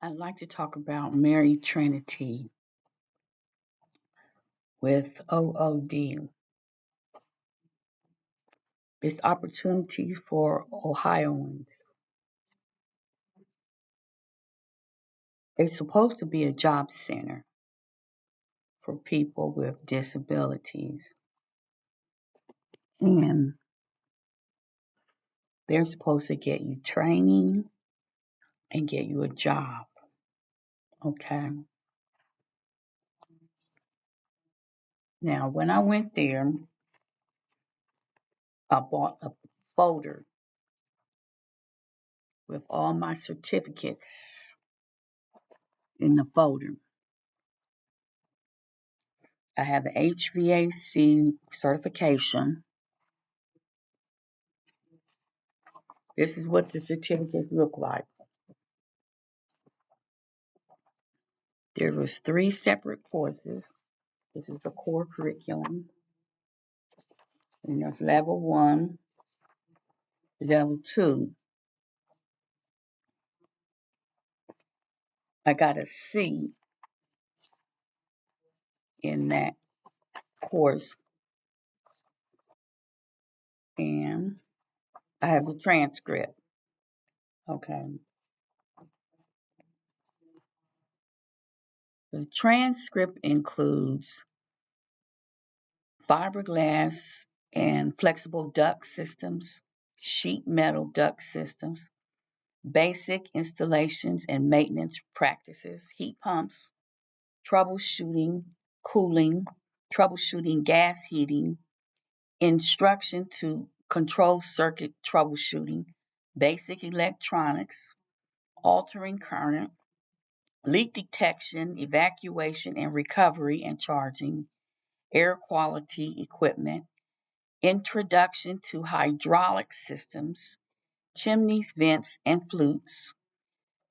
I'd like to talk about Mary Trinity with OOD. It's opportunities for Ohioans. It's supposed to be a job center for people with disabilities. And they're supposed to get you training and get you a job. Okay. Now, when I went there, I bought a folder with all my certificates in the folder. I have the HVAC certification. This is what the certificates look like. There was 3 separate courses. This is the core curriculum. And there's level 1, level 2. I got a C in that course. And I have the transcript. Okay. The transcript includes fiberglass and flexible duct systems, sheet metal duct systems, basic installations and maintenance practices, heat pumps, troubleshooting, cooling, troubleshooting gas heating, instruction to control circuit troubleshooting, basic electronics, altering current, leak detection, evacuation and recovery and charging, air quality equipment, introduction to hydraulic systems, chimneys, vents, and flutes,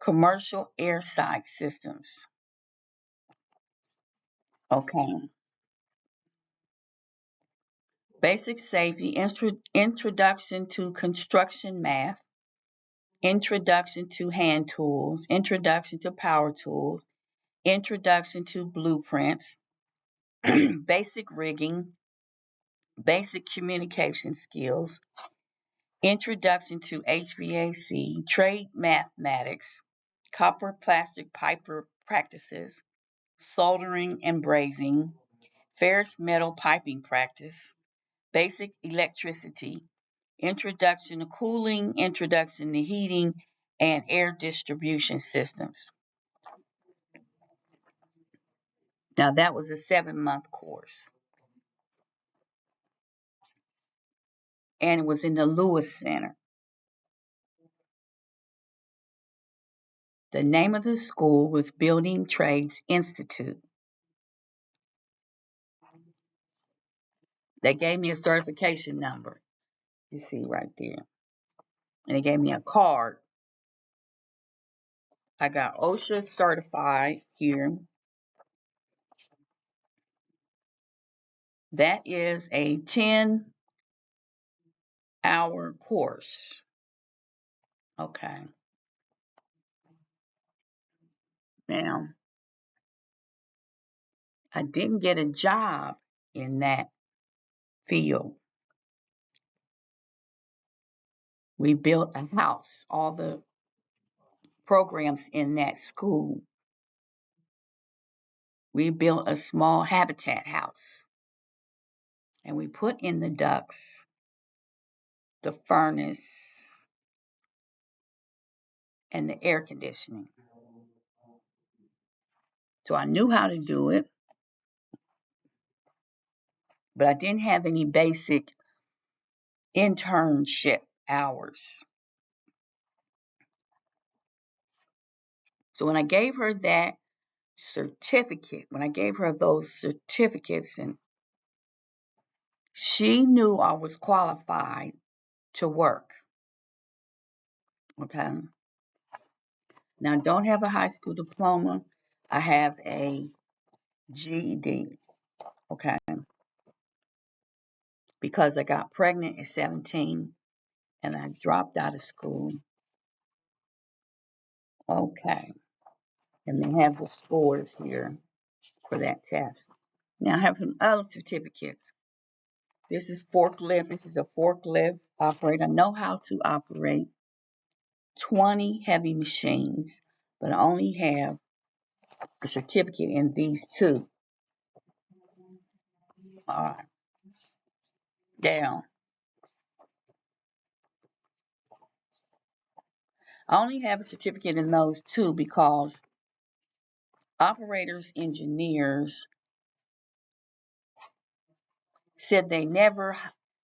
commercial airside systems. Okay. Basic safety, introduction to construction math, introduction to hand tools, introduction to power tools, introduction to blueprints, basic rigging, basic communication skills, introduction to HVAC, trade mathematics, copper plastic piper practices, soldering and brazing, ferrous metal piping practice, basic electricity, introduction to cooling, introduction to heating, and air distribution systems. Now, that was a 7-month course, and it was in the Lewis Center. The name of the school was Building Trades Institute. They gave me a certification number, you see right there. And they gave me a card. I got OSHA certified here. That is a 10-hour course. Okay. Now, I didn't get a job in that field. We built a house, all the programs in that school. We built a small habitat house and we put in the ducts, the furnace, and the air conditioning. So I knew how to do it, but I didn't have any basic internship hours. So when I gave her that certificate, when I gave her those certificates, and she knew I was qualified to work. Okay. Now I don't have a high school diploma. I have a GED. Okay. Because I got pregnant at 17 and I dropped out of school. Okay. And they have the scores here for that test. Now I have some other certificates. This is forklift. This is a forklift operator. I know how to operate 20 heavy machines, but I only have a certificate in these two. All right, down. I only have a certificate in those two because operators, engineers said they never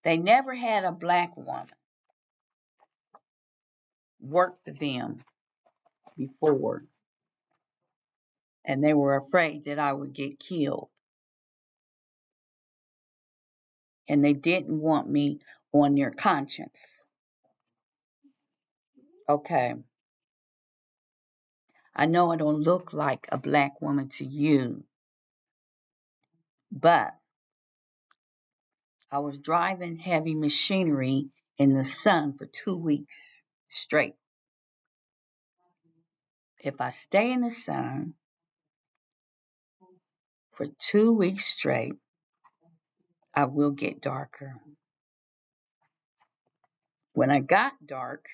had a black woman work for them before, and they were afraid that I would get killed, and they didn't want me on their conscience. Okay, I know I don't look like a black woman to you, but I was driving heavy machinery in the sun for 2 weeks straight. If I stay in the sun for 2 weeks straight, I will get darker. When I got dark,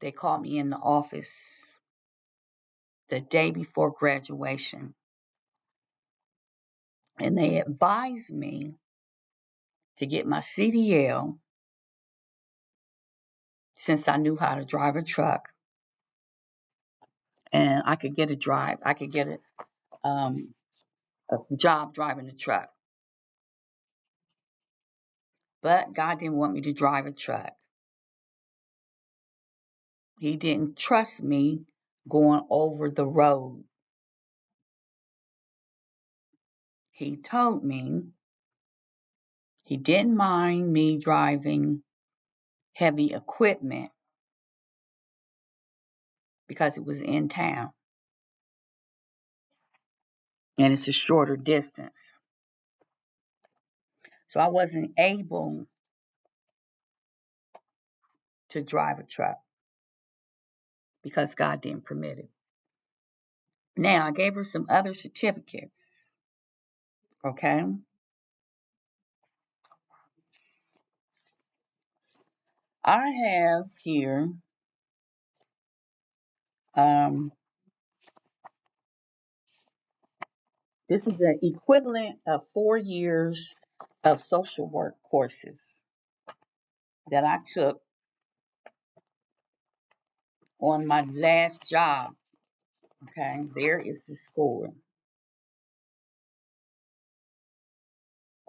they called me in the office the day before graduation, and they advised me to get my CDL since I knew how to drive a truck, and I could get a job driving a truck. But God didn't want me to drive a truck. He didn't trust me going over the road. He told me he didn't mind me driving heavy equipment because it was in town and it's a shorter distance. So I wasn't able to drive a truck because God didn't permit it. Now, I gave her some other certificates, okay? I have here um, this is the equivalent of 4 years of social work courses that I took on my last job. Okay, there is the score.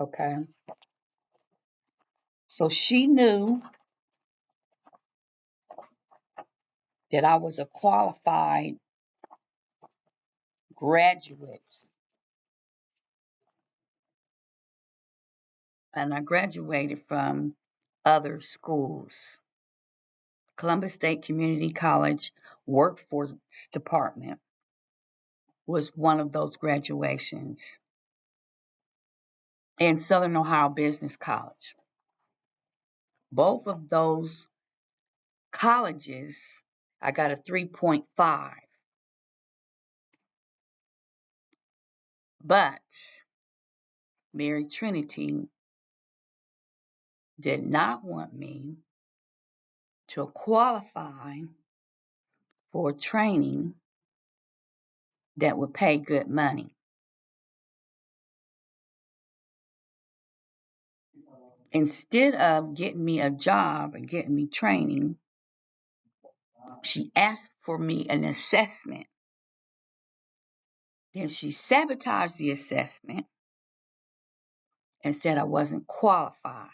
Okay, so she knew that I was a qualified graduate, and I graduated from other schools. Columbus State Community College Workforce Department was one of those graduations, and Southern Ohio Business College. Both of those colleges, I got a 3.5. But Mary Trinity did not want me to qualify for training that would pay good money. Instead of getting me a job and getting me training, she asked for me an assessment. Then she sabotaged the assessment and said I wasn't qualified.